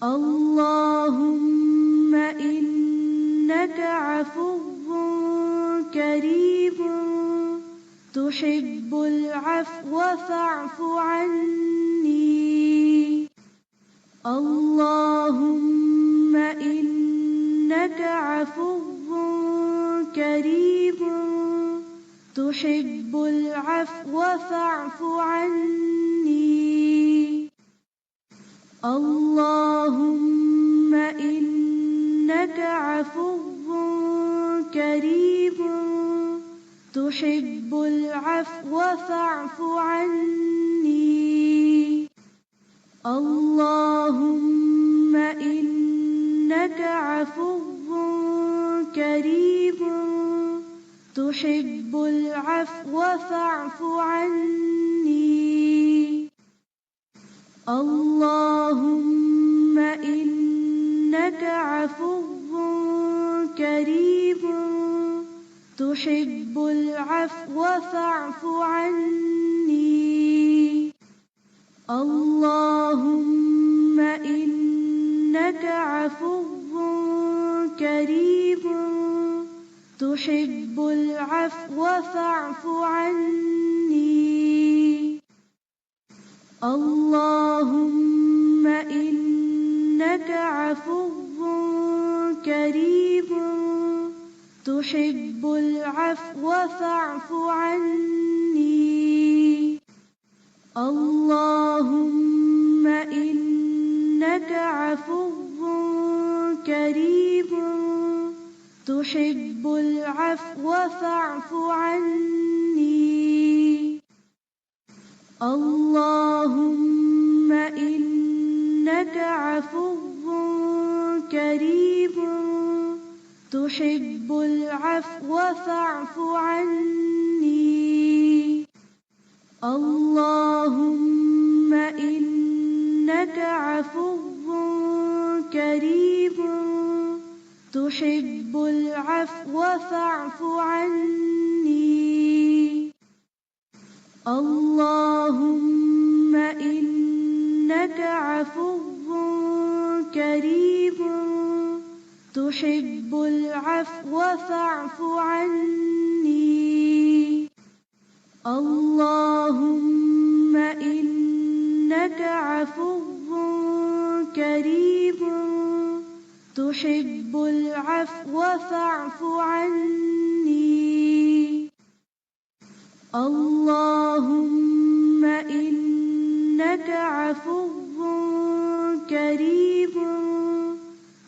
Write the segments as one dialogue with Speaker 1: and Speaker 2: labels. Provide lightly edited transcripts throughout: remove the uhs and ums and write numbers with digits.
Speaker 1: اللهم إنك عفو كريم تحب العفو فاعف عني. اللهم إنك عفو كريم تحب العفو فاعف عني. اللهم إنك عفو كريم تحب العفو فاعف عني. اللهم إنك عفو كريم تحب العفو فاعف عني. اللهم إنك عفو كريم تحب العفو فاعف عني. اللهم إنك عفو كريم تحب العفو فاعف عني. اللهم إنك عفو كريم تحب العفو فاعف عني. اللهم إنك عفو كريم تحب العفو فاعف عني. اللهم إنك عفو كريم تحب العفو فاعف عني. اللهم إنك عفو كريم تحب العفو فاعف عني. اللهم إنك عفو كريم تحب العفو فاعف عني. اللهم إنك عفو كريم تحب العفو فاعف عني. اللهم إنك عفو كريم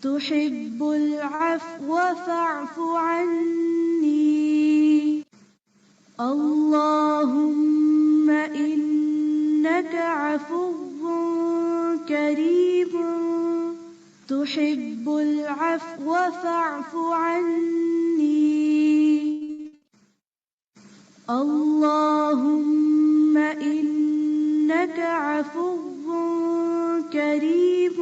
Speaker 1: تحب العفو فاعف عني. اللهم إنك عفو كريم تحب العفو فاعف عني. اللهم إنك عفو كريم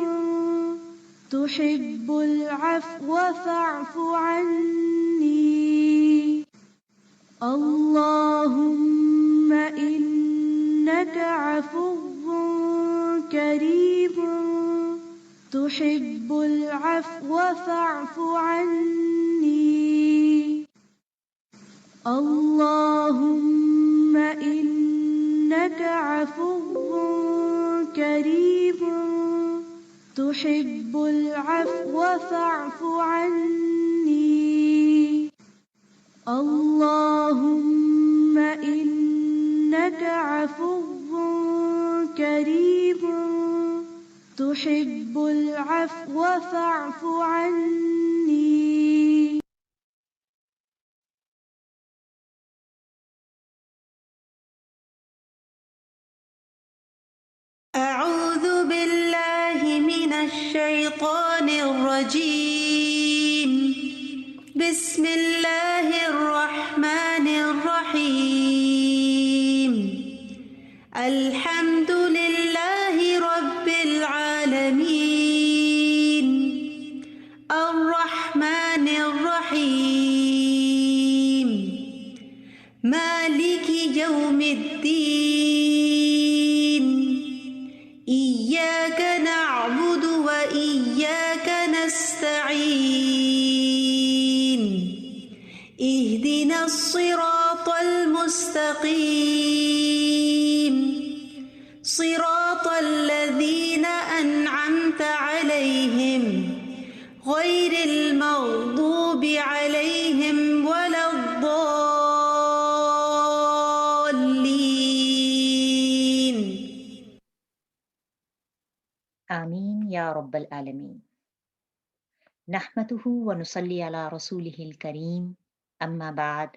Speaker 1: تحب العفو فاعف عني. اللهم إنك عفو كريم تحب العفو فاعف عني. اللهم إنك عفو كريم تحب العفو فاعف عني. اللهم إنك عفو كريم تحب العفو فاعف عني. أعوذ بالله من الشيطان الرجيم. بسم الله الرحمن الرحيم. الحمد لله رب العالمين. الرحمن الرحيم. مالك يوم الدين. إياك نعبد وإياك نستعين اهدنا الصراط المستقيم صراط الذين أنعمت عليهم غير المغضوب عليهم ولا الضالين.
Speaker 2: آمین یا رب العالمین. نحمده ونصلی علی رسوله الکریم، اما بعد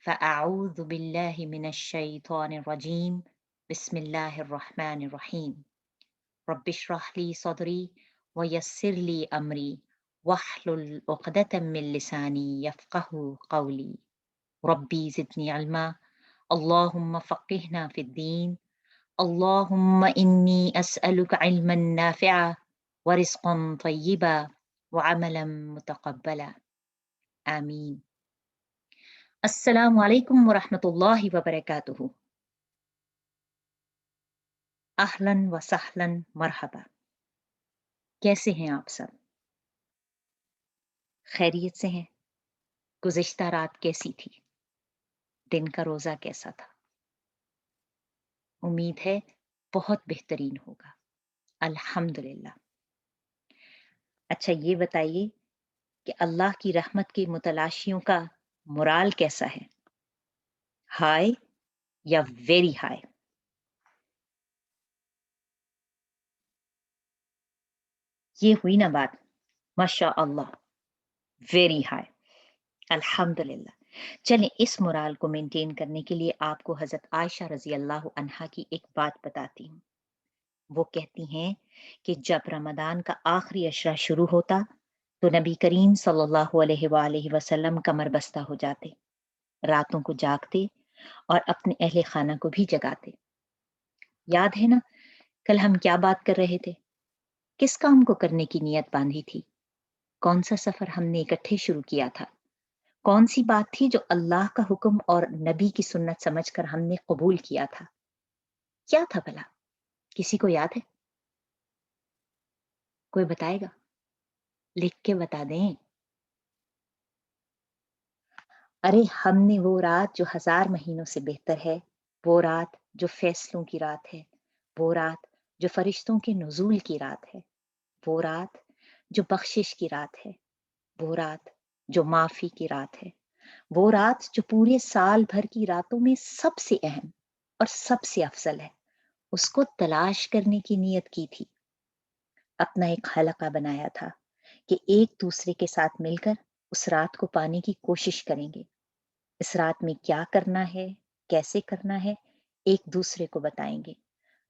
Speaker 2: فاعوذ باللہ من الشیطان الرجیم، بسم اللہ الرحمن الرحیم. رب اشرح لی صدری ویسر لی امری واحلل عقدۃ من لسانی یفقهوا قولی. ربی زدنی علما، اللہم فقہنا فی الدین، اللہم انی اسألک علما نافعا ورزقا طیبا وعملا متقبلا. آمین. السلام علیکم ورحمۃ اللہ وبرکاتہ. اہلا و سہلا مرحبا. کیسے ہیں آپ سب؟ خیریت سے ہیں؟ گزشتہ رات کیسی تھی؟ دن کا روزہ کیسا تھا؟ امید ہے بہت بہترین ہوگا. الحمدللہ. اچھا یہ بتائیے کہ اللہ کی رحمت کے متلاشیوں کا مورال کیسا ہے؟ ہائی یا ویری ہائی؟ یہ ہوئی نا بات. ماشاء اللہ، ویری ہائی. الحمدللہ. چلیں اس مورال کو مینٹین کرنے کے لیے آپ کو حضرت عائشہ رضی اللہ عنہا کی ایک بات بتاتی ہوں. وہ کہتی ہیں کہ جب رمضان کا آخری عشرہ شروع ہوتا تو نبی کریم صلی اللہ علیہ وآلہ وسلم کمر بستہ ہو جاتے، راتوں کو جاگتے اور اپنے اہل خانہ کو بھی جگاتے. یاد ہے نا کل ہم کیا بات کر رہے تھے؟ کس کام کو کرنے کی نیت باندھی تھی؟ کون سا سفر ہم نے اکٹھے شروع کیا تھا؟ کون سی بات تھی جو اللہ کا حکم اور نبی کی سنت سمجھ کر ہم نے قبول کیا تھا؟ کیا تھا بھلا؟ کسی کو یاد ہے؟ کوئی بتائے گا؟ لکھ کے بتا دیں. ارے ہم نے وہ رات جو 1000 مہینوں سے بہتر ہے، وہ رات جو فیصلوں کی رات ہے، وہ رات جو فرشتوں کے نزول کی رات ہے، وہ رات جو بخشش کی رات ہے، وہ رات جو معافی کی رات ہے، وہ رات جو پورے سال بھر کی راتوں میں سب سے اہم اور سب سے افضل ہے، اس کو تلاش کرنے کی نیت کی تھی. اپنا ایک حلقہ بنایا تھا کہ ایک دوسرے کے ساتھ مل کر اس رات کو پانے کی کوشش کریں گے. اس رات میں کیا کرنا ہے، کیسے کرنا ہے، ایک دوسرے کو بتائیں گے.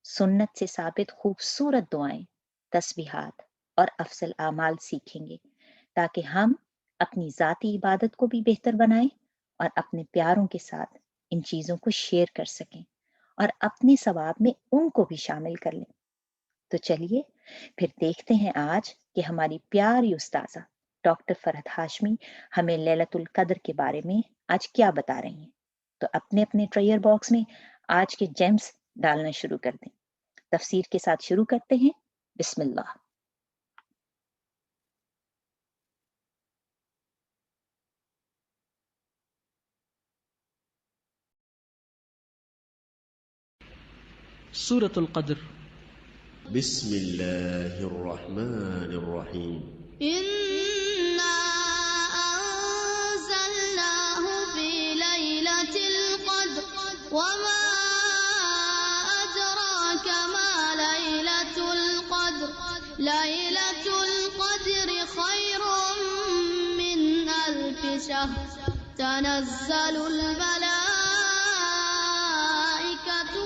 Speaker 2: سنت سے ثابت خوبصورت دعائیں، تسبیحات اور افضل اعمال سیکھیں گے تاکہ ہم اپنی ذاتی عبادت کو بھی بہتر بنائیں اور اپنے پیاروں کے ساتھ ان چیزوں کو شیئر کر سکیں اور اپنے ثواب میں ان کو بھی شامل کر لیں. تو چلیے پھر دیکھتے ہیں آج کہ ہماری پیاری استاذہ ڈاکٹر فرحت ہاشمی ہمیں لیلۃ القدر کے بارے میں آج کیا بتا رہی ہیں. تو اپنے اپنے ٹریئر باکس میں آج کے جیمز ڈالنا شروع کر دیں. تفسیر کے ساتھ شروع کرتے ہیں. بسم اللہ.
Speaker 3: سورة القدر.
Speaker 4: بسم اللہ الرحمن الرحیم.
Speaker 5: إنا أنزلناه في ليلة القدر وما أدراك ما ليلة القدر ليلة القدر خير من 1000 شهر تنزل الملائكة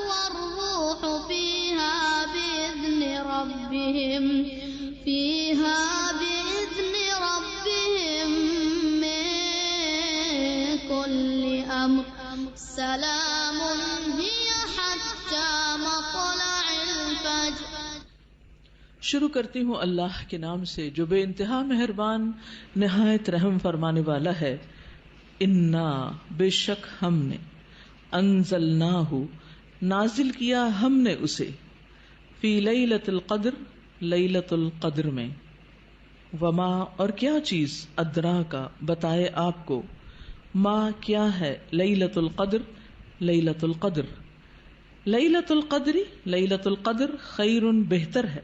Speaker 5: والروح فيها بإذن ربهم من كل أمر سلام هي حتى مطلع الفجر.
Speaker 3: شروع کرتی ہوں اللہ کے نام سے جو بے انتہا مہربان نہایت رحم فرمانے والا ہے. انا بے شک ہم نے، انزلناہ نازل کیا ہم نے اسے، فی لیلۃ القدر لیلۃ القدر میں، وما اور کیا چیز ادرا کا بتائے آپ کو، ما کیا ہے لیلۃ القدر لیلۃ القدر، لیلۃ القدر لیلۃ القدر خیر بہتر ہے،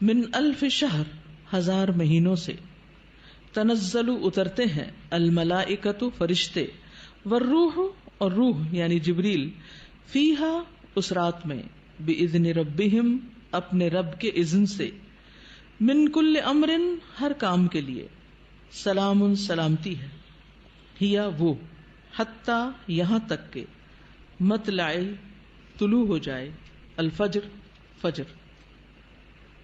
Speaker 3: من الف شہر ہزار مہینوں سے، تنزل اترتے ہیں، الملائکۃ فرشتے، والروح اور روح یعنی جبریل، فیہا اس رات میں، باذن ربہم اپنے رب کے اذن سے، من کل امر ہر کام کے لیے، سلام سلامتی ہے، ہیا وہ، حتی یہاں تک کہ، مطلع طلوع ہو جائے، الفجر فجر۔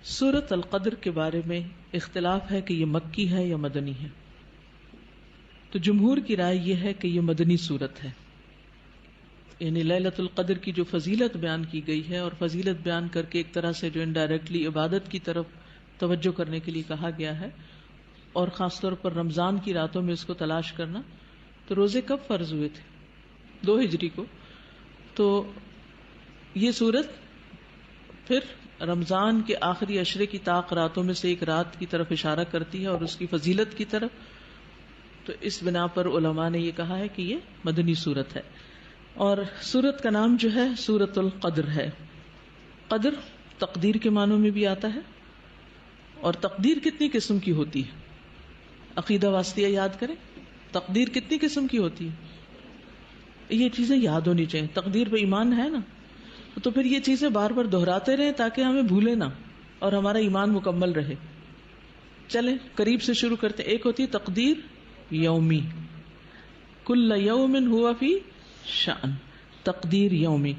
Speaker 3: سورۃ القدر کے بارے میں اختلاف ہے کہ یہ مکی ہے یا مدنی ہے، تو جمہور کی رائے یہ ہے کہ یہ مدنی سورت ہے، یعنی لیلۃ القدر کی جو فضیلت بیان کی گئی ہے، اور فضیلت بیان کر کے ایک طرح سے جو انڈائریکٹلی عبادت کی طرف توجہ کرنے کے لیے کہا گیا ہے، اور خاص طور پر رمضان کی راتوں میں اس کو تلاش کرنا۔ تو روزے کب فرض ہوئے تھے؟ 2 ہجری کو، تو یہ سورت پھر رمضان کے آخری عشرے کی طاق راتوں میں سے ایک رات کی طرف اشارہ کرتی ہے اور اس کی فضیلت کی طرف، تو اس بنا پر علماء نے یہ کہا ہے کہ یہ مدنی سورت ہے۔ اور سورت کا نام جو ہے سورۃ القدر ہے۔ قدر تقدیر کے معنوں میں بھی آتا ہے، اور تقدیر کتنی قسم کی ہوتی ہے؟ عقیدہ واسطیہ یاد کریں، تقدیر کتنی قسم کی ہوتی ہے؟ یہ چیزیں یاد ہونی چاہیے۔ تقدیر پہ ایمان ہے نا، تو پھر یہ چیزیں بار بار دہراتے رہیں تاکہ ہمیں بھولے نہ اور ہمارا ایمان مکمل رہے۔ چلیں قریب سے شروع کرتے۔ ایک ہوتی ہے تقدیر یومی، کل یوم ہوا فی شأن، تقدیر یومی۔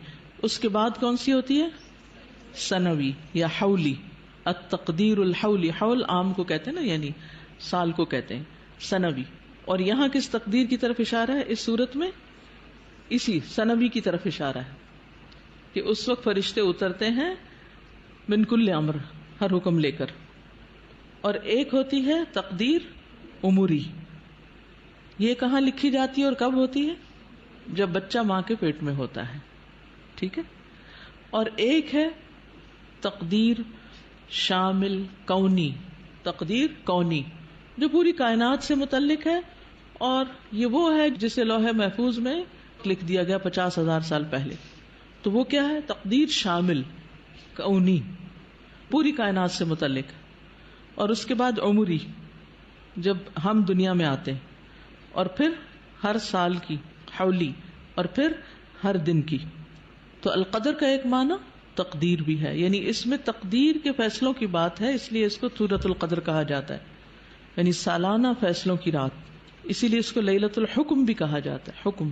Speaker 3: اس کے بعد کون سی ہوتی ہے؟ سنوی یا حولی، التقدیر الحولی، حول عام کو کہتے ہیں نا، یعنی سال کو کہتے ہیں، سنوی۔ اور یہاں کس تقدیر کی طرف اشارہ ہے اس صورت میں؟ اسی سنوی کی طرف اشارہ ہے کہ اس وقت فرشتے اترتے ہیں من کل امر، ہر حکم لے کر۔ اور ایک ہوتی ہے تقدیر عمری، یہ کہاں لکھی جاتی ہے اور کب ہوتی ہے؟ جب بچہ ماں کے پیٹ میں ہوتا ہے، ٹھیک ہے۔ اور ایک ہے تقدیر شامل کونی، تقدیر کونی جو پوری کائنات سے متعلق ہے، اور یہ وہ ہے جسے لوح محفوظ میں لکھ دیا گیا 50,000 سال پہلے۔ تو وہ کیا ہے؟ تقدیر شامل کونی، پوری کائنات سے متعلق۔ اور اس کے بعد عمری، جب ہم دنیا میں آتے ہیں، اور پھر ہر سال کی حولی، اور پھر ہر دن کی۔ تو القدر کا ایک معنی تقدیر بھی ہے، یعنی اس میں تقدیر کے فیصلوں کی بات ہے، اس لیے اس کو سورۃ القدر کہا جاتا ہے، یعنی سالانہ فیصلوں کی رات۔ اسی لیے اس کو لیلۃ الحکم بھی کہا جاتا ہے، حکم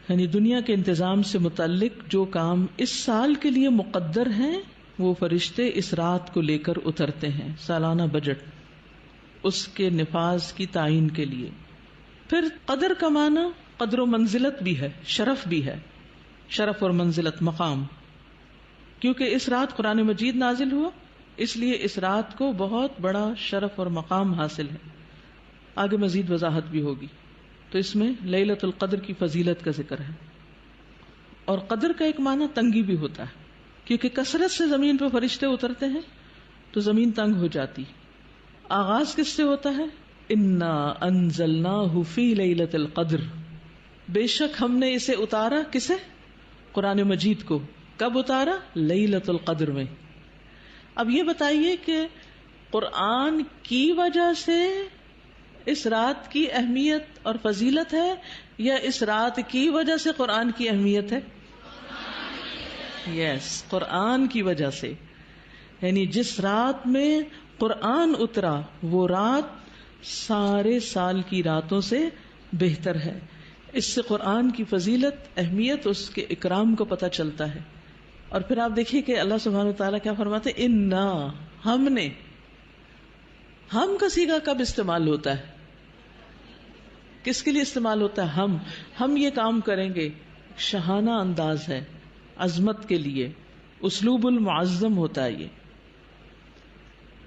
Speaker 3: یعنی دنیا کے انتظام سے متعلق جو کام اس سال کے لیے مقدر ہیں، وہ فرشتے اس رات کو لے کر اترتے ہیں، سالانہ بجٹ اس کے نفاذ کی تعین کے لیے۔ پھر قدر کا معنی قدر و منزلت بھی ہے، شرف بھی ہے، شرف اور منزلت، مقام، کیونکہ اس رات قرآن مجید نازل ہوا، اس لیے اس رات کو بہت بڑا شرف اور مقام حاصل ہے۔ آگے مزید وضاحت بھی ہوگی۔ تو اس میں لیلۃ القدر کی فضیلت کا ذکر ہے۔ اور قدر کا ایک معنی تنگی بھی ہوتا ہے، کیونکہ کثرت سے زمین پہ فرشتے اترتے ہیں تو زمین تنگ ہو جاتی۔ آغاز کس سے ہوتا ہے؟ انا انزلناہ فی لیلۃ القدر، بے شک ہم نے اسے اتارا، کسے؟ قرآن مجید کو۔ کب اتارا؟ لیلۃ القدر میں۔ اب یہ بتائیے کہ قرآن کی وجہ سے اس رات کی اہمیت اور فضیلت ہے، یا اس رات کی وجہ سے قرآن کی اہمیت ہے؟ یس، قرآن کی وجہ سے، یعنی جس رات میں قرآن اترا وہ رات سارے سال کی راتوں سے بہتر ہے۔ اس سے قرآن کی فضیلت، اہمیت، اس کے اکرام کو پتہ چلتا ہے۔ اور پھر آپ دیکھیے کہ اللہ سبحانہ وتعالیٰ کیا فرماتے ہیں؟ انا، ہم نے، ہم کا صیغہ کب استعمال ہوتا ہے؟ کس کے لیے استعمال ہوتا ہے؟ ہم یہ کام کریں گے، شاہانہ انداز ہے، عظمت کے لیے، اسلوب المعظم ہوتا ہے یہ،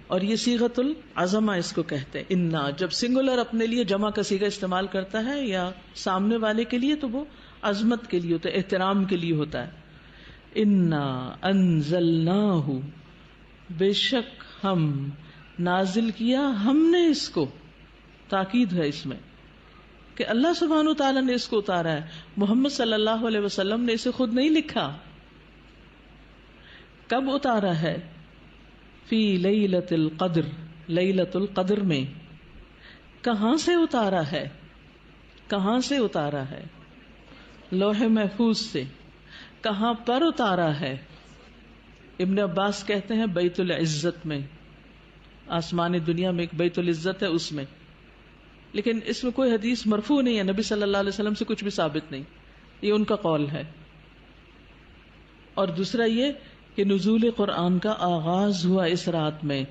Speaker 3: اور یہ صیغۃ العظمہ اس کو کہتے ہیں۔ انا جب سنگولر اپنے لیے جمع کا صیغہ استعمال کرتا ہے یا سامنے والے کے لیے، تو وہ عظمت کے لیے ہوتا ہے، احترام کے لیے ہوتا ہے۔ انا انزلناہ، بے شک ہم نازل کیا ہم نے اس کو، تاکید ہے اس میں کہ اللہ سبحانہ و تعالیٰ نے اس کو اتارا ہے، محمد صلی اللہ علیہ وسلم نے اسے خود نہیں لکھا۔ کب اتارا ہے؟ فی لیلۃ القدر، لیلۃ القدر میں۔ کہاں سے اتارا ہے؟ کہاں سے اتارا ہے؟ لوح محفوظ سے۔ کہاں پر اتارا ہے؟ ابن عباس کہتے ہیں بیت العزت میں، آسمان دنیا میں ایک بیت العزت ہے، اس میں۔ لیکن اس میں کوئی حدیث مرفوع نہیں ہے، نبی صلی اللہ علیہ وسلم سے کچھ بھی ثابت نہیں، یہ ان کا قول ہے۔ اور دوسرا یہ کہ نزول قرآن کا آغاز ہوا اس رات میں،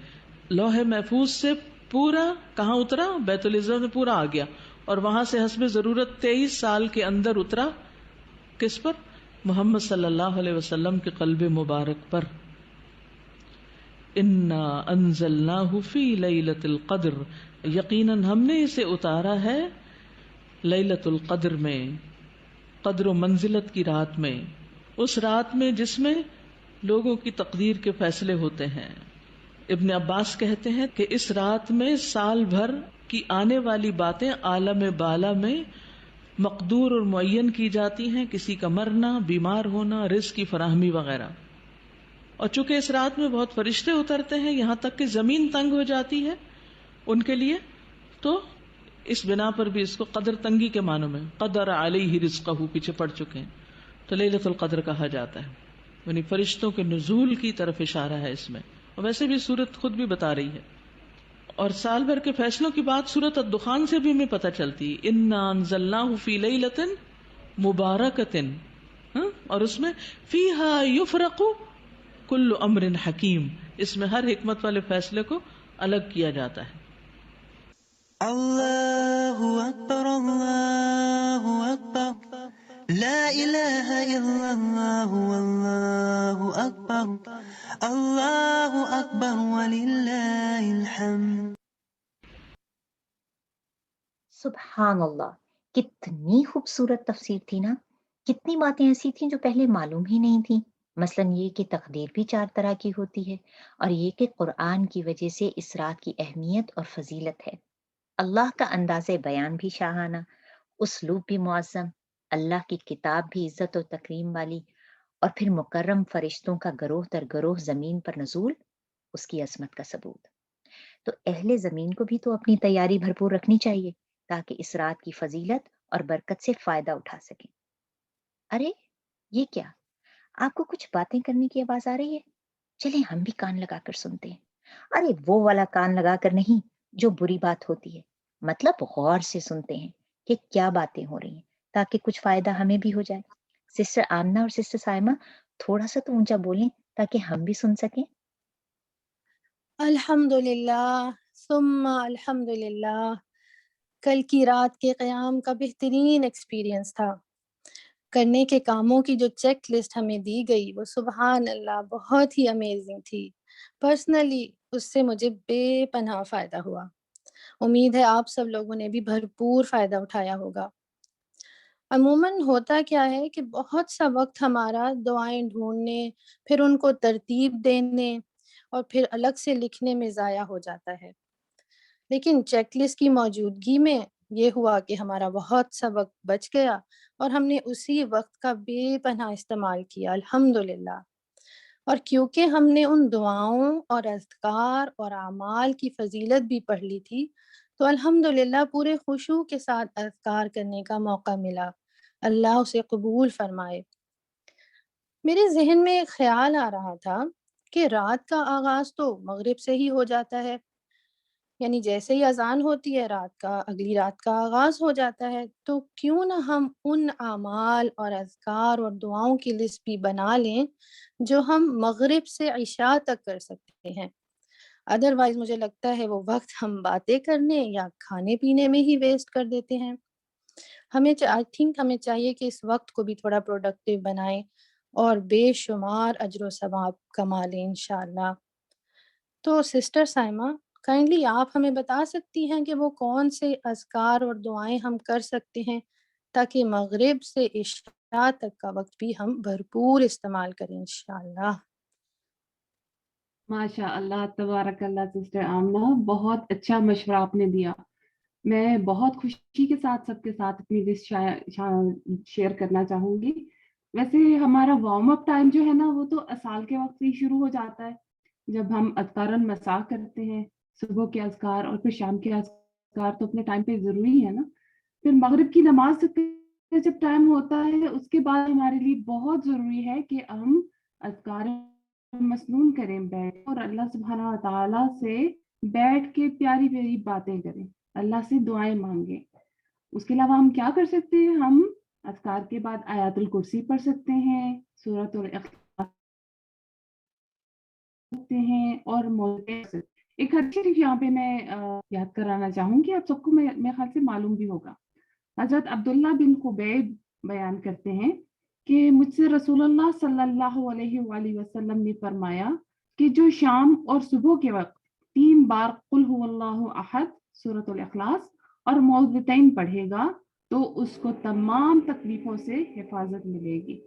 Speaker 3: لوح محفوظ سے پورا کہاں اترا؟ بیت العزت میں پورا آ گیا، اور وہاں سے حسب ضرورت 23 سال کے اندر اترا، کس پر؟ محمد صلی اللہ علیہ وسلم کے قلب مبارک پر۔ انا انزلناہ فی لیلۃ القدر، یقیناً ہم نے اسے اتارا ہے لیلۃ القدر میں، قدر و منزلت کی رات میں، اس رات میں جس میں لوگوں کی تقدیر کے فیصلے ہوتے ہیں۔ ابن عباس کہتے ہیں کہ اس رات میں سال بھر کی آنے والی باتیں عالم بالا میں مقدور اور معین کی جاتی ہیں، کسی کا مرنا، بیمار ہونا، رزق کی فراہمی وغیرہ۔ اور چونکہ اس رات میں بہت فرشتے اترتے ہیں، یہاں تک کہ زمین تنگ ہو جاتی ہے ان کے لیے، تو اس بنا پر بھی اس کو قدر تنگی کے معنوں میں قدر علیہ رزقہ پیچھے پڑ چکے ہیں، تو لیلۃ القدر کہا جاتا ہے، یعنی فرشتوں کے نزول کی طرف اشارہ ہے اس میں۔ اور ویسے بھی سورت خود بھی بتا رہی ہے، اور سال بھر کے فیصلوں کی بات سورت الدخان سے بھی ہمیں پتہ چلتی ہے، انا انزلناہ فی لیلۃ مبارکۃ، اور اس میں فیہا یفرق کل امر حکیم، اس میں ہر حکمت والے فیصلے کو الگ کیا جاتا ہے۔
Speaker 6: اللہ اکبر، اللہ اکبر، لا الہ الا اللہ، واللہ اکبر، اللہ اکبر وللہ الحمد۔
Speaker 2: سبحان اللہ، کتنی خوبصورت تفسیر تھی نا، کتنی باتیں ایسی تھیں جو پہلے معلوم ہی نہیں تھیں، مثلاً یہ کہ تقدیر بھی 4 طرح کی ہوتی ہے، اور یہ کہ قرآن کی وجہ سے اس رات کی اہمیت اور فضیلت ہے۔ اللہ کا انداز بیان بھی شاہانہ، اسلوب بھی معظم، اللہ کی کتاب بھی عزت و تکریم والی، اور پھر مکرم فرشتوں کا گروہ در گروہ زمین پر نزول، اس کی عظمت کا ثبوت۔ تو اہل زمین کو بھی تو اپنی تیاری بھرپور رکھنی چاہیے تاکہ اس رات کی فضیلت اور برکت سے فائدہ اٹھا سکیں۔ ارے یہ کیا، آپ کو کچھ باتیں کرنے کی آواز آ رہی ہے؟ چلیں ہم بھی کان لگا کر سنتے ہیں۔ ارے وہ والا کان لگا کر نہیں جو بری بات ہوتی ہے، مطلب غور سے سنتے ہیں کہ کیا باتیں ہو رہی ہیں تاکہ کچھ فائدہ ہمیں بھی ہو جائے۔ سسٹر آمنہ اور سسٹر سائمہ تھوڑا سا تو اونچا بولیں تاکہ ہم بھی سن سکیں۔
Speaker 7: الحمدللہ ثم الحمدللہ، کل کی رات کے قیام کا بہترین ایکسپیرینس تھا۔ کرنے کے کاموں کی جو چیک لسٹ ہمیں دی گئی وہ سبحان اللہ بہت ہی امیزنگ تھی۔ پرسنلی اس سے مجھے بے پناہ فائدہ ہوا، امید ہے آپ سب لوگوں نے بھی بھرپور فائدہ اٹھایا ہوگا۔ عموماً ہوتا کیا ہے کہ بہت سا وقت ہمارا دعائیں ڈھونڈنے، پھر ان کو ترتیب دینے اور پھر الگ سے لکھنے میں ضائع ہو جاتا ہے، لیکن چیک لسٹ کی موجودگی میں یہ ہوا کہ ہمارا بہت سا وقت بچ گیا اور ہم نے اسی وقت کا بے پناہ استعمال کیا، الحمدللہ۔ اور کیونکہ ہم نے ان دعاؤں اور اذکار اور اعمال کی فضیلت بھی پڑھ لی تھی، تو الحمدللہ پورے خشوع کے ساتھ اذکار کرنے کا موقع ملا، اللہ اسے قبول فرمائے۔ میرے ذہن میں ایک خیال آ رہا تھا کہ رات کا آغاز تو مغرب سے ہی ہو جاتا ہے، یعنی جیسے ہی اذان ہوتی ہے اگلی رات کا آغاز ہو جاتا ہے، تو کیوں نہ ہم ان اعمال اور اذکار اور دعاؤں کی لسٹ بھی بنا لیں جو ہم مغرب سے عشاء تک کر سکتے ہیں۔ ادروائز مجھے لگتا ہے وہ وقت ہم باتیں کرنے یا کھانے پینے میں ہی ویسٹ کر دیتے ہیں۔ ہمیں چاہیے کہ اس وقت کو بھی تھوڑا پروڈکٹیو بنائیں اور بے شمار اجر و ثواب کما لیں انشاءاللہ۔ تو سسٹر سائمہ کائنڈلی آپ ہمیں بتا سکتی ہیں کہ وہ کون سے اذکار اور دعائیں ہم کر سکتے ہیں تاکہ مغرب سے عشاء تک کا وقت بھی ہم بھرپور استعمال کریں انشاءاللہ۔
Speaker 8: ماشاء اللہ تبارک اللہ سسٹر آمنہ، بہت اچھا مشورہ آپ نے دیا. میں بہت خوشی کے ساتھ سب کے ساتھ اپنی وش شیئر کرنا چاہوں گی. ویسے ہمارا وارم اپ ٹائم جو ہے نا وہ تو اصال کے وقت سے ہی شروع ہو جاتا ہے، جب ہم اذکار المساء کرتے ہیں، صبح کے اذکار اور پھر شام کے اذکار تو اپنے ٹائم پہ ضروری ہے نا. پھر مغرب کی نماز کا جب ٹائم ہوتا ہے اس کے بعد ہمارے لیے بہت ضروری ہے کہ ہم اذکار مسنون کریں بیٹھ اور اللہ سبحانہ و تعالیٰ سے بیٹھ کے پیاری پیاری باتیں کریں، اللہ سے دعائیں مانگیں. اس کے علاوہ ہم کیا کر سکتے ہیں؟ ہم اذکار کے بعد آیات الکرسی پڑھ سکتے ہیں، سورۃ الاخلاص سکتے ہیں اور ایک حدیث شریف یہاں پہ میں یاد کرانا چاہوں گی، آپ سب کو میرے خیال سے معلوم بھی ہوگا. حضرت عبداللہ بن خبیب بیان کرتے ہیں کہ مجھ سے رسول اللہ صلی اللہ علیہ وآلہ وسلم نے فرمایا کہ جو شام اور صبح کے وقت 3 بار قل هو اللہ احد، سورۃ الاخلاص اور معوذتین پڑھے گا تو اس کو تمام تکلیفوں سے حفاظت ملے گی.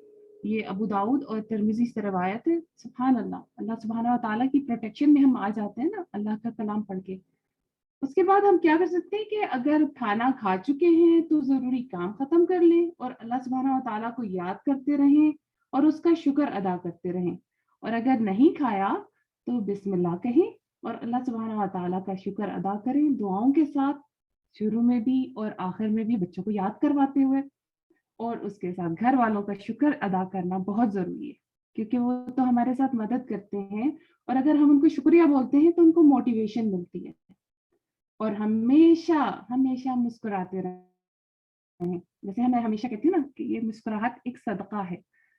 Speaker 8: یہ ابو داؤد اور ترمذی سے روایت ہے. سبحان اللہ، اللہ سبحانہ و تعالیٰ کی پروٹیکشن میں ہم آ جاتے ہیں نا اللہ کا کلام پڑھ کے. اس کے بعد ہم کیا کر سکتے ہیں کہ اگر کھانا کھا چکے ہیں تو ضروری کام ختم کر لیں اور اللہ سبحانہ و تعالیٰ کو یاد کرتے رہیں اور اس کا شکر ادا کرتے رہیں. اور اگر نہیں کھایا تو بسم اللہ کہیں اور اللہ سبحانہ و تعالیٰ کا شکر ادا کریں دعاؤں کے ساتھ، شروع میں بھی اور آخر میں بھی بچوں کو یاد کرواتے ہوئے. اور اس کے ساتھ گھر والوں کا شکر ادا کرنا بہت ضروری ہے کیونکہ وہ تو ہمارے ساتھ مدد کرتے ہیں اور اگر ہم ان کو شکریہ بولتے ہیں تو ان کو موٹیویشن ملتی ہے. اور ہمیشہ مسکراتے رہیں. جیسے میں ہمیشہ کہتی ہوں نا کہ یہ مسکراہٹ ایک صدقہ ہے.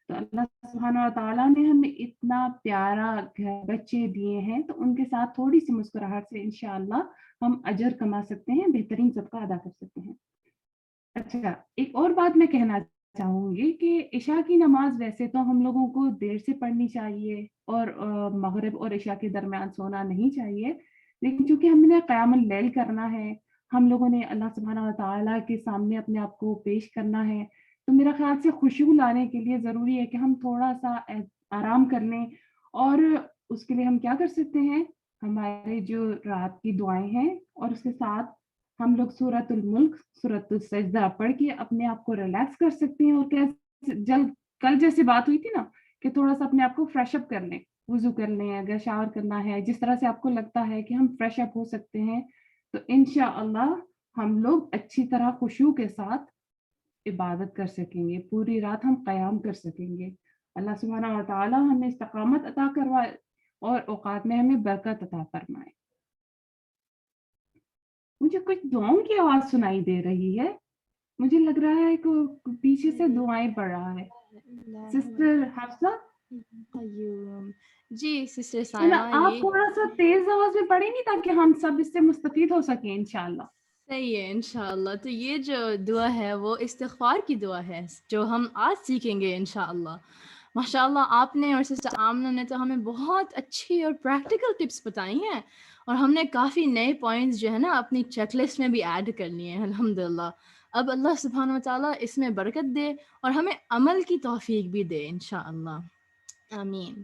Speaker 8: تو اللہ سبحانہ و تعالیٰ نے ہمیں اتنا پیارا بچے دیے ہیں تو ان کے ساتھ تھوڑی سی مسکراہٹ سے انشاءاللہ ہم اجر کما سکتے ہیں، بہترین صدقہ ادا کر سکتے ہیں. اچھا، ایک اور بات میں کہنا چاہوں گی کہ عشاء کی نماز ویسے تو ہم لوگوں کو دیر سے پڑھنی چاہیے اور مغرب اور عشاء کے درمیان سونا نہیں چاہیے، لیکن چونکہ ہم نے قیام اللیل کرنا ہے، ہم لوگوں نے اللہ سبحانہ و تعالیٰ کے سامنے اپنے آپ کو پیش کرنا ہے، تو میرا خیال سے خشوع لانے کے لیے ضروری ہے کہ ہم تھوڑا سا آرام کر لیں. اور اس کے لیے ہم کیا کر سکتے ہیں؟ ہمارے جو رات کی دعائیں ہیں اور اس کے ساتھ ہم لوگ سورۃ الملک، سورۃ السجدہ پڑھ کے اپنے آپ کو ریلیکس کر سکتے ہیں. اور کل جیسے بات ہوئی تھی نا کہ تھوڑا سا اپنے آپ کو فریش اپ کر لیں، وضو کر لیں، اگر شاور کرنا ہے، جس طرح سے آپ کو لگتا ہے کہ ہم فریش اپ ہو سکتے ہیں تو انشاءاللہ ہم لوگ اچھی طرح خشوع کے ساتھ عبادت کر سکیں گے، پوری رات ہم قیام کر سکیں گے. اللہ سبحانہ و تعالیٰ ہمیں استقامت عطا کروائے اور اوقات میں ہمیں برکت عطا فرمائے. مجھے کچھ دعاؤں کی آواز سنائی دے رہی ہے، مجھے لگ رہا ہے کہ پیچھے سے دعائیں پڑھ رہا ہے. سسٹر حفصہ
Speaker 9: جی سسٹر سائمہ،
Speaker 8: آپ تھوڑا سا تیز آواز میں پڑھیں گی تاکہ ہم سب اس سے مستفید ہو سکیں انشاءاللہ.
Speaker 9: صحیح ہے انشاءاللہ. تو یہ جو دعا ہے وہ استغفار کی دعا ہے جو ہم آج سیکھیں گے انشاءاللہ. ماشاءاللہ آپ نے اور سسٹر آمنہ نے تو ہمیں بہت اچھی اور پریکٹیکل ٹپس بتائی ہیں اور ہم نے کافی نئے پوائنٹس جو ہے نا اپنی چیک لسٹ میں بھی ایڈ کر لیے ہیں الحمدللہ. اب اللہ سبحانہ و تعالیٰ اس میں برکت دے اور ہمیں عمل کی توفیق بھی دے انشاءاللہ، آمین.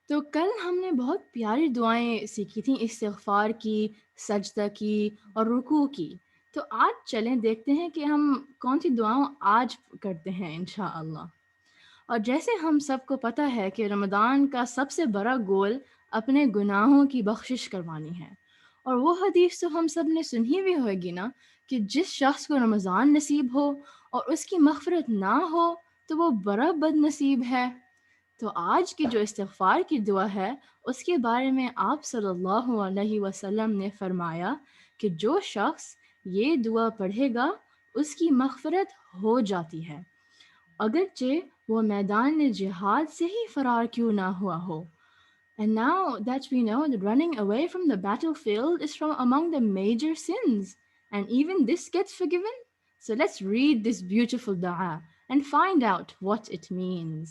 Speaker 9: تو کل ہم نے بہت پیاری دعائیں سیکھی تھیں، استغفار کی، سجدہ کی اور رکوع کی. تو آج چلیں دیکھتے ہیں کہ ہم کون سی دعاؤں آج کرتے ہیں انشاءاللہ. اور جیسے ہم سب کو پتہ ہے کہ رمضان کا سب سے بڑا گول اپنے گناہوں کی بخشش کروانی ہے، اور وہ حدیث تو ہم سب نے سنی بھی ہوگی نا کہ جس شخص کو رمضان نصیب ہو اور اس کی مغفرت نہ ہو تو وہ بڑا بد نصیب ہے. تو آج کی جو استغفار کی دعا ہے اس کے بارے میں آپ صلی اللہ علیہ وسلم نے فرمایا کہ جو شخص یہ دعا پڑھے گا اس کی مغفرت ہو جاتی ہے اگرچہ وہ میدان جہاد سے ہی فرار کیوں نہ ہوا ہو. And now that we know that running away from the battlefield is from among the major sins, and even this gets forgiven. So let's read this beautiful dua and find out what it means.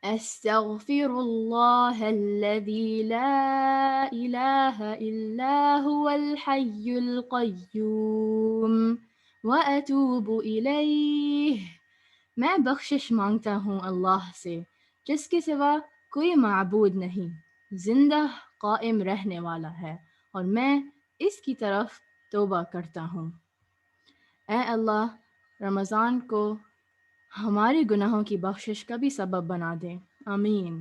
Speaker 9: أستغفر الله الذي لا إله إلا هو الحي القيوم وأتوب إليه. میں بخشش مانگتا ہوں اللہ سے جس کے سوا کوئی معبود نہیں، زندہ قائم رہنے والا ہے، اور میں اس کی طرف توبہ کرتا ہوں۔ اے اللہ، رمضان کو ہمارے گناہوں کی بخشش کا بھی سبب بنا دے، آمین۔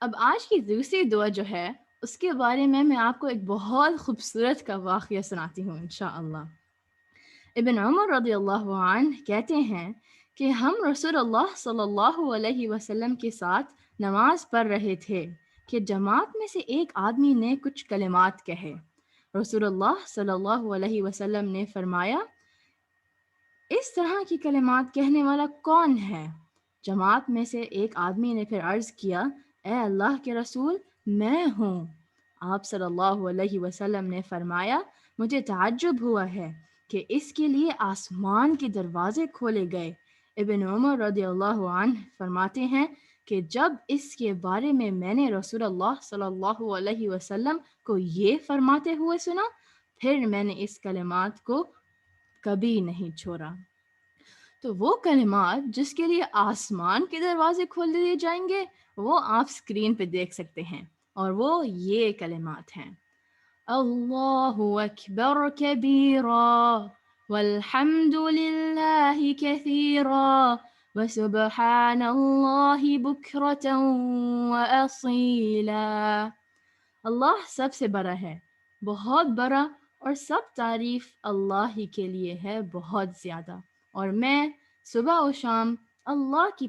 Speaker 9: اب آج کی دوسری دعا جو ہے اس کے بارے میں آپ کو ایک بہت خوبصورت کا واقعہ سناتی ہوں انشاءاللہ۔ ابن عمر رضی اللہ عنہ کہتے ہیں کہ ہم رسول اللہ صلی اللہ علیہ وسلم کے ساتھ نماز پڑھ رہے تھے کہ جماعت میں سے ایک آدمی نے کچھ کلمات کہے۔ رسول اللہ صلی اللہ علیہ وسلم نے فرمایا، اس طرح کی کلمات کہنے والا کون ہے؟ جماعت میں سے ایک آدمی نے پھر عرض کیا، اے اللہ کے رسول، میں ہوں۔ آپ صلی اللہ علیہ وسلم نے فرمایا، مجھے تعجب ہوا ہے کہ اس کے لیے آسمان کے دروازے کھولے گئے۔ ابن عمر رضی اللہ عنہ فرماتے ہیں کہ جب اس کے بارے میں نے رسول اللہ صلی اللہ علیہ وسلم کو یہ فرماتے ہوئے سنا، پھر میں نے اس کلمات کو کبھی نہیں چھوڑا۔ تو وہ کلمات جس کے لیے آسمان کے دروازے کھول دیے جائیں گے وہ آپ اسکرین پہ دیکھ سکتے ہیں، اور وہ یہ کلمات ہیں: اللہ اکبر کبیرا والحمد للہ کثیرا وسبحان اللہ بکرۃ واصیلا۔ اللہ سب سے بڑا ہے، بہت بڑا، اور سب تعریف اللہ ہی کے لیے ہے بہت زیادہ، اور میں صبح و شام اللہ کی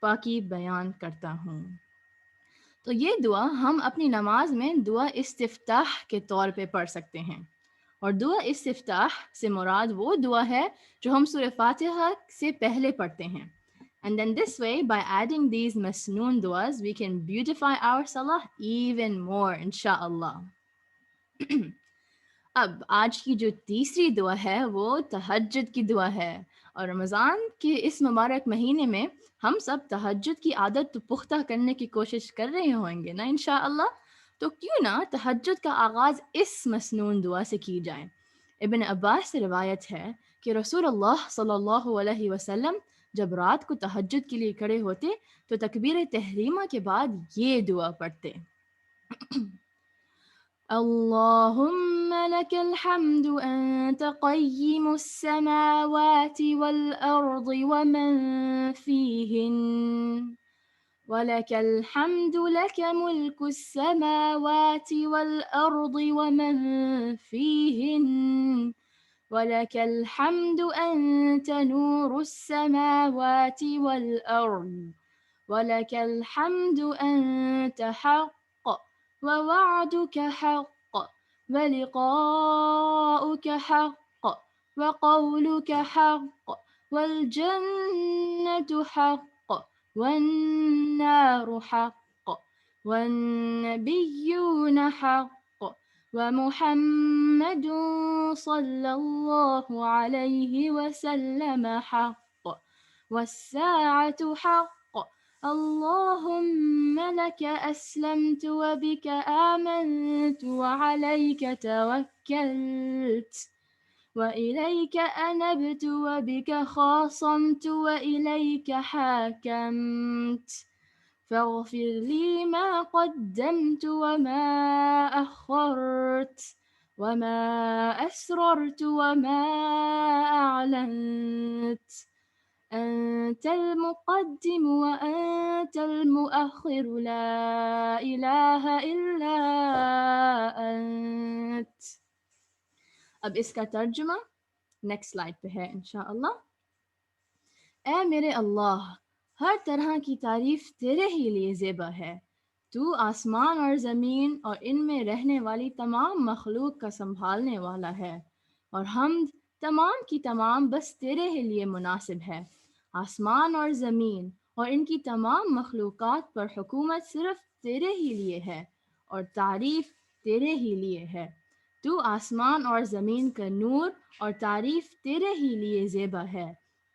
Speaker 9: پاکی بیان کرتا ہوں۔ تو یہ دعا ہم اپنی نماز میں دعا استفتاح کے طور پہ پڑھ سکتے ہیں، اور دعا استفتاح سے مراد وہ دعا ہے جو ہم سورہ فاتحہ سے پہلے پڑھتے ہیں۔ And then this way, by adding these masnoon duas, we can beautify our salah even more, inshallah. اب آج کی جو تیسری دعا ہے وہ تہجد کی دعا ہے، اور رمضان کے اس مبارک مہینے میں ہم سب تہجد کی عادت تو پختہ کرنے کی کوشش کر رہے ہوں گے نا انشاءاللہ، تو کیوں نہ تہجد کا آغاز اس مسنون دعا سے کی جائے۔ ابن عباس سے روایت ہے کہ رسول اللہ صلی اللہ علیہ وسلم جب رات کو تہجد کے لیے کھڑے ہوتے تو تکبیر تحریمہ کے بعد یہ دعا پڑھتے: اللهم لك الحمد أنت قيم السماوات والأرض ومن فيهن، ولك الحمد لك ملك السماوات والأرض ومن فيهن، ولك الحمد أنت نور السماوات والأرض، ولك الحمد أنت حق ووعدك حق ولقاؤك حق وقولك حق والجنة حق والنار حق والنبيون حق ومحمد صلى الله عليه وسلم حق والساعة حق اللهم لك أسلمت وبك آمنت وعليك توكلت وإليك أنبت وبك خاصمت وإليك حاكمت فاغفر لي ما قدمت وما أخرت وما أسررت وما أعلنت أنت المقدم وأنت المؤخر لا إله إلا أنت۔ اب اس کا ترجمہ نیکسٹ سلائڈ پہ ہے انشاءاللہ۔ اے میرے اللہ، ہر طرح کی تعریف تیرے ہی لیے زیبا ہے۔ تو آسمان اور زمین اور ان میں رہنے والی تمام مخلوق کا سنبھالنے والا ہے، اور حمد تمام کی تمام بس تیرے ہی لیے مناسب ہے۔ آسمان اور زمین اور ان کی تمام مخلوقات پر حکومت صرف تیرے ہی لیے ہے، اور تعریف تیرے ہی لیے ہے۔ تو آسمان اور زمین کا نور اور تعریف تیرے ہی لیے زیبا ہے۔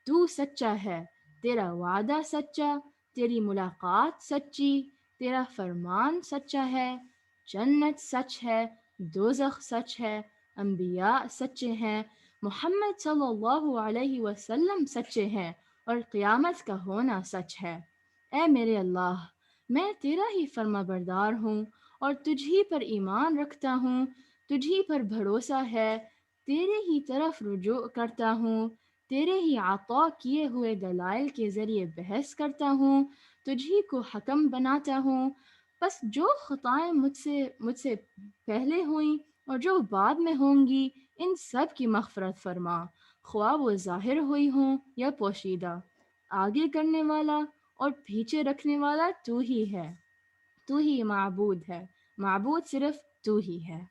Speaker 9: تو سچا ہے، تیرا وعدہ سچا، تیری ملاقات سچی، تیرا فرمان سچا ہے، جنت سچ ہے، دوزخ سچ ہے، انبیاء سچے ہیں، محمد صلی اللہ علیہ وسلم سچے ہیں، اور قیامت کا ہونا سچ ہے۔ اے میرے اللہ، میں تیرا ہی فرما بردار ہوں اور تجھ ہی پر ایمان رکھتا ہوں، تجھ ہی پر بھروسہ ہے، تیرے ہی طرف رجوع کرتا ہوں، تیرے ہی عطا کیے ہوئے دلائل کے ذریعے بحث کرتا ہوں، تجھ ہی کو حکم بناتا ہوں، بس جو خطائیں مجھ سے پہلے ہوئیں اور جو بعد میں ہوں گی ان سب کی مغفرت فرما، خواہ وہ ظاہر ہوئی ہوں یا پوشیدہ، آگے کرنے والا اور پیچھے رکھنے والا تو ہی ہے، تو ہی معبود ہے، معبود صرف تو ہی ہے۔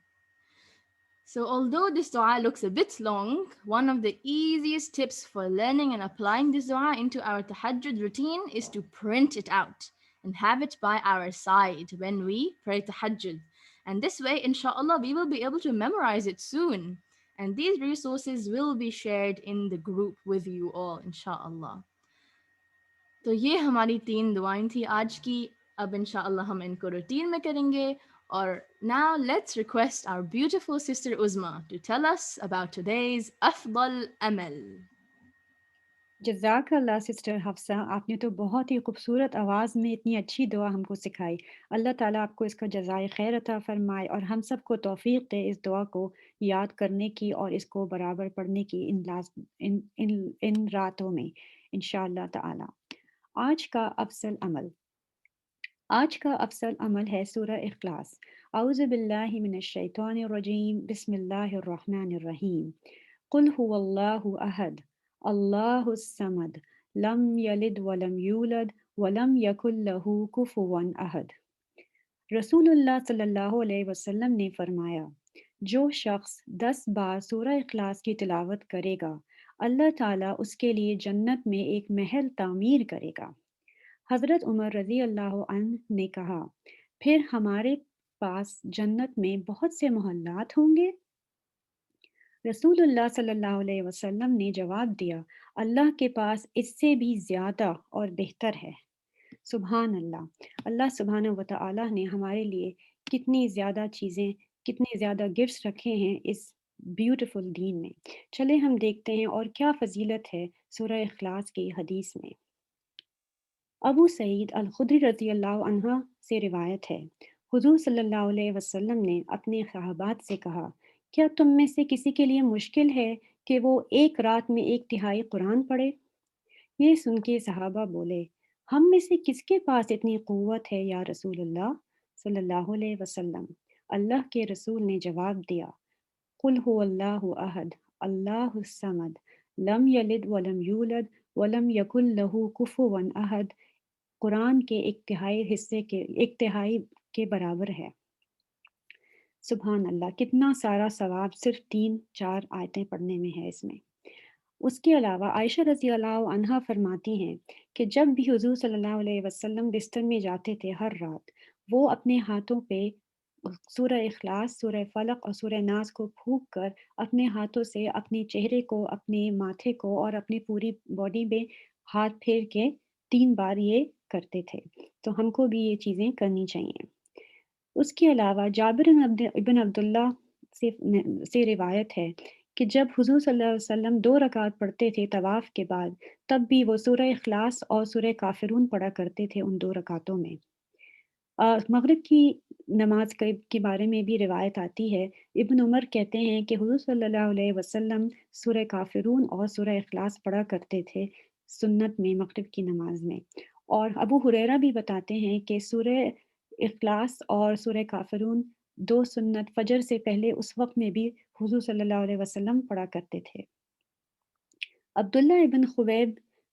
Speaker 9: So although this dua looks a bit long, one of the easiest tips for learning and applying this dua into our tahajjud routine is to print it out and have it by our side when we pray tahajjud. And this way, inshallah, we will be able to memorize it soon. And these resources will be shared in the group with you all, inshallah. تو یہ ہماری 3 دعائیں تھی آج کی، اب انشاءاللہ ہم ان کو روٹین میں کریں گے، اور now let's request our beautiful sister Uzma to tell us about today's افضل عمل۔
Speaker 10: جزاک اللہ سسٹر حفصہ، آپ نے تو بہت ہی خوبصورت آواز میں اتنی اچھی دعا ہم کو سکھائی۔ اللہ تعالیٰ آپ کو اس کا جزائے خیر عطا فرمائے اور ہم سب کو توفیق دے اس دعا کو یاد کرنے کی اور اس کو برابر پڑھنے کی ان راتوں میں انشاءاللہ تعالیٰ۔ آج کا افضل عمل ہے سورہ اخلاص۔ اعوذ باللہ من الشیطان الرجیم، بسم اللہ الرحمن الرحیم۔ قل هو اللہ احد اللہ الصمد لم یلد ولم یولد ولم یکن لہ کفوا احد۔ رسول اللہ صلی اللہ علیہ وسلم نے فرمایا، جو شخص 10 بار سورہ اخلاص کی تلاوت کرے گا، اللہ تعالیٰ اس کے لیے جنت میں ایک محل تعمیر کرے گا۔ حضرت عمر رضی اللہ عنہ نے کہا، پھر ہمارے پاس جنت میں بہت سے محلات ہوں گے؟ رسول اللہ صلی اللہ علیہ وسلم نے جواب دیا، اللہ کے پاس اس سے بھی زیادہ اور بہتر ہے۔ سبحان اللہ، اللہ سبحانہ و تعالیٰ نے ہمارے لیے کتنی زیادہ چیزیں، کتنے زیادہ گفٹس رکھے ہیں اس بیوٹیفل دین میں۔ چلے ہم دیکھتے ہیں اور کیا فضیلت ہے سورہ اخلاص کی حدیث میں۔ ابو سعید الخدری رضی اللہ عنہ سے روایت ہے، حضور صلی اللہ علیہ وسلم نے اپنے صحابات سے کہا، کیا تم میں سے کسی کے لیے مشکل ہے کہ وہ ایک رات میں 1/3 قرآن پڑھے؟ یہ سن کے صحابہ بولے، ہم میں سے کس کے پاس اتنی قوت ہے یا رسول اللہ صلی اللہ علیہ وسلم؟ اللہ کے رسول نے جواب دیا، قل هو اللہ احد اللہ الصمد لم یلد ولم یولد ولم یکن لہ کفوا احد، قرآن کے 1/3 کے برابر ہے۔ سبحان اللہ، کتنا سارا ثواب صرف 3-4 آیتیں پڑھنے میں ہے اس میں۔ اس کے علاوہ عائشہ رضی اللہ عنہا فرماتی ہیں کہ جب بھی حضور صلی اللہ علیہ وسلم بستر میں جاتے تھے ہر رات، وہ اپنے ہاتھوں پہ سورہ اخلاص، سورہ فلق اور سورہ ناس کو پھونک کر اپنے ہاتھوں سے اپنے چہرے کو، اپنے ماتھے کو اور اپنی پوری باڈی میں ہاتھ پھیر کے 3 بار یہ کرتے تھے۔ تو ہم کو بھی یہ چیزیں کرنی چاہیے۔ اس کے علاوہ جابر ابن عبداللہ سے روایت ہے کہ جب حضور صلی اللہ علیہ وسلم 2 رکعت پڑھتے تھے طواف کے بعد، تب بھی وہ سورہ اخلاص اور سورہ کافرون پڑھا کرتے تھے ان 2 رکعتوں میں۔ مغرب کی نماز کے بارے میں بھی روایت آتی ہے، ابن عمر کہتے ہیں کہ حضور صلی اللہ علیہ وسلم سورہ کافرون اور سورہ اخلاص پڑھا کرتے تھے سنت میں مغرب کی نماز میں۔ اور ابو ہریرہ بھی بتاتے ہیں کہ سورہ اخلاص اور سورہ کافرون 2 سنت فجر سے پہلے اس وقت میں بھی حضور صلی اللہ علیہ وسلم پڑھا کرتے تھے۔ عبداللہ ابن خبیب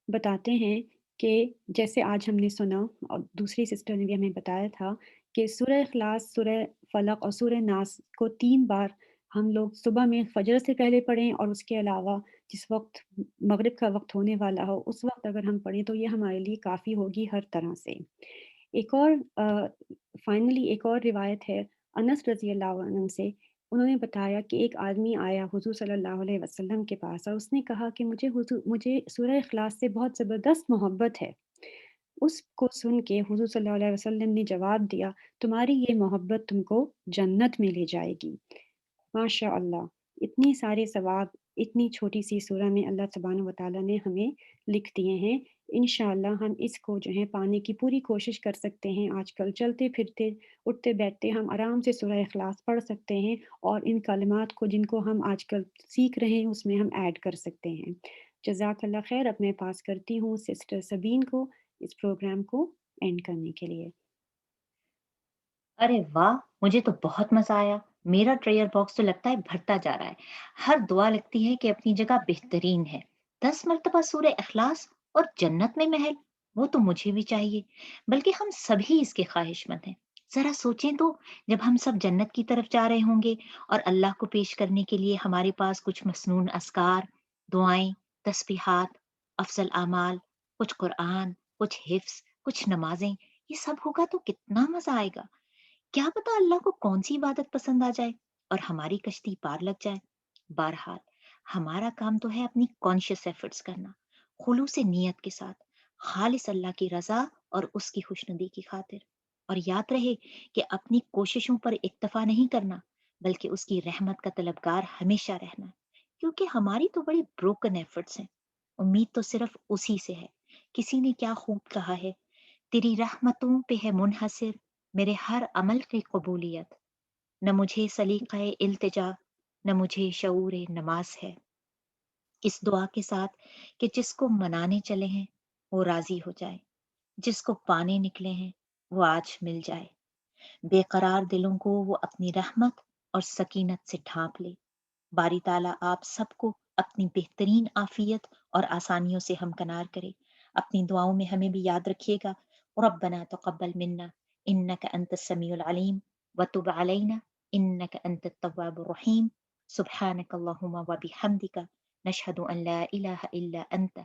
Speaker 10: بتاتے ہیں کہ جیسے آج ہم نے سنا اور دوسری سسٹر نے بھی ہمیں بتایا تھا کہ سورہ اخلاص، سورہ فلق اور سورہ ناس کو 3 بار ہم لوگ صبح میں فجر سے پہلے پڑھیں، اور اس کے علاوہ جس وقت مغرب کا وقت ہونے والا ہو اس وقت اگر ہم پڑھیں تو یہ ہمارے لیے کافی ہوگی ہر طرح سے۔ ایک اور روایت ہے انس رضی اللہ عنہ سے، انہوں نے بتایا کہ ایک آدمی آیا حضور صلی اللہ علیہ وسلم کے پاس اور اس نے کہا کہ مجھے سورہ اخلاص سے بہت زبردست محبت ہے۔ اس کو سن کے حضور صلی اللہ علیہ وسلم نے جواب دیا، تمہاری یہ محبت تم کو جنت میں لے جائے گی۔ ماشاء اللہ، اتنی سارے ثواب اتنی چھوٹی سی سورہ میں اللہ سبحانہ و تعالیٰ نے ہمیں لکھ دیے ہیں۔ انشاءاللہ ہم اس کو جو ہے پانے کی پوری کوشش کر سکتے ہیں۔ آج کل چلتے پھرتے اٹھتے بیٹھتے ہم آرام سے سورہ اخلاص پڑھ سکتے ہیں، اور ان کلمات کو جن کو ہم آج کل سیکھ رہے ہیں اس میں ہم ایڈ کر سکتے ہیں۔ جزاک اللہ خیر۔ اب میں پاس کرتی ہوں سسٹر سبین کو اس پروگرام کو اینڈ کرنے کے لیے۔
Speaker 2: ارے واہ، مجھے تو بہت مزہ آیا۔ میرا ٹریئر باکس تو لگتا ہے بھرتا جا رہا ہے۔ ہر دعا لگتی ہے کہ اپنی جگہ بہترین ہے۔ 10 مرتبہ سورہ اخلاص اور جنت میں محل، وہ تو مجھے بھی چاہیے، بلکہ ہم سبھی اس کے خواہش مند ہیں۔ ذرا سوچیں تو، جب ہم سب جنت کی طرف جا رہے ہوں گے اور اللہ کو پیش کرنے کے لیے ہمارے پاس کچھ مسنون اذکار، دعائیں، تسبیحات، افضل اعمال، کچھ قرآن، کچھ حفظ، کچھ نمازیں، یہ سب ہوگا تو کتنا مزہ آئے گا۔ کیا پتا اللہ کو کون سی عبادت پسند آ جائے اور ہماری کشتی پار لگ جائے۔ بہرحال ہمارا کام تو ہے اپنی کانشیس ایفرٹس کرنا، خلوص نیت کے ساتھ، خالص اللہ کی رضا اور اس کی خوشنودی کی خاطر۔ اور یاد رہے کہ اپنی کوششوں پر اکتفا نہیں کرنا، بلکہ اس کی رحمت کا طلبگار ہمیشہ رہنا ہے، کیونکہ ہماری تو بڑی بروکن ایفرٹس ہیں۔ امید تو صرف اسی سے ہے۔ کسی نے کیا خوب کہا ہے، تیری رحمتوں پہ ہے منحصر میرے ہر عمل کی قبولیت، نہ مجھے سلیقہ التجا، نہ مجھے شعور نماز ہے۔ اس دعا کے ساتھ کہ جس کو منانے چلے ہیں وہ راضی ہو جائے، جس کو پانے نکلے ہیں وہ آج مل جائے، بے قرار دلوں کو وہ اپنی رحمت اور سکینت سے ڈھانپ لے۔ باری تعالیٰ آپ سب کو اپنی بہترین عافیت اور آسانیوں سے ہمکنار کرے۔ اپنی دعاؤں میں ہمیں بھی یاد رکھیے گا، ربنا تقبل منا انک انت السمیع العلیم وتب علینا انک انت التواب الرحیم، سبحانک اللہم وبحمدک، نشہد ان لا الہ الا انت،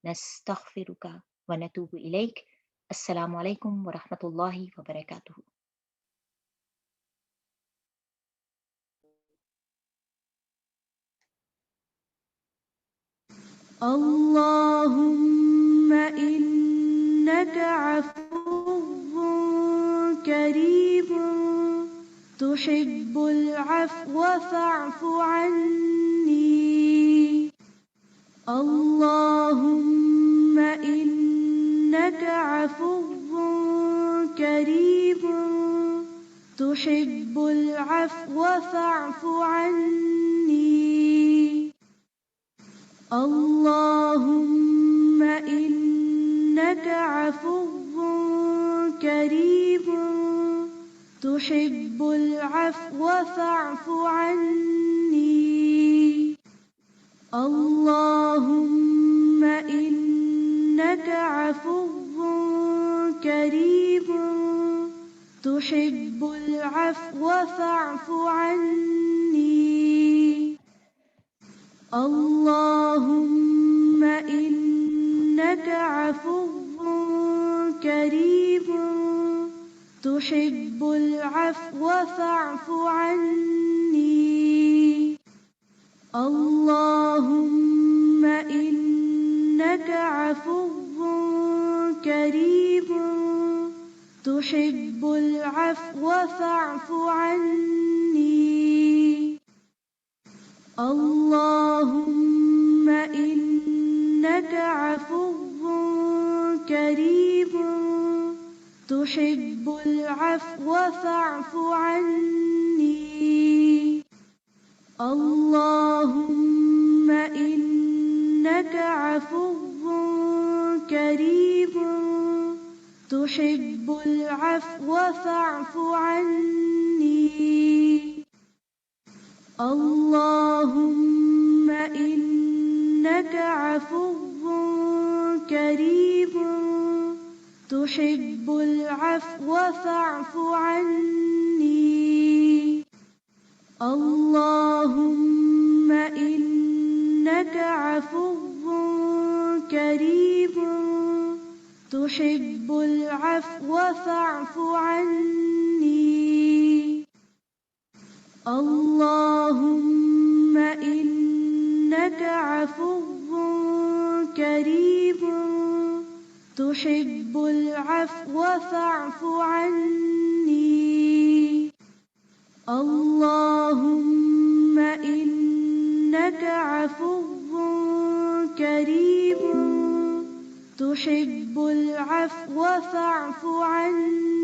Speaker 2: نستغفرک ونتوب الیک۔ السلام علیکم ورحمۃ اللہ وبرکاتہ۔
Speaker 1: اللهم إنك عفو كريم تحب العفو فاعف عني. اللهم إنك عفو كريم تحب العفو فاعف عني. اللهم إنك عفو كريم تحب العفو فاعف عني. اللهم إنك عفو كريم تحب العفو فاعف عني. اللهم إنك عفو كريم تحب العفو فاعف عني. اللهم إنك عفو كريم تحب العفو فاعف عني. اللهم إنك عفو كريم تحب العفو فاعف عني. اللهم إنك عفو كريم تحب العفو فاعف عني. اللهم إنك عفو كريم تحب العفو فاعف عني. اللهم إنك عفو كريم تحب العفو فاعف عني. اللهم إنك عفو كريم تحب العفو فاعف عني. اللهم إنك عفو كريم تحب العفو فاعف عنا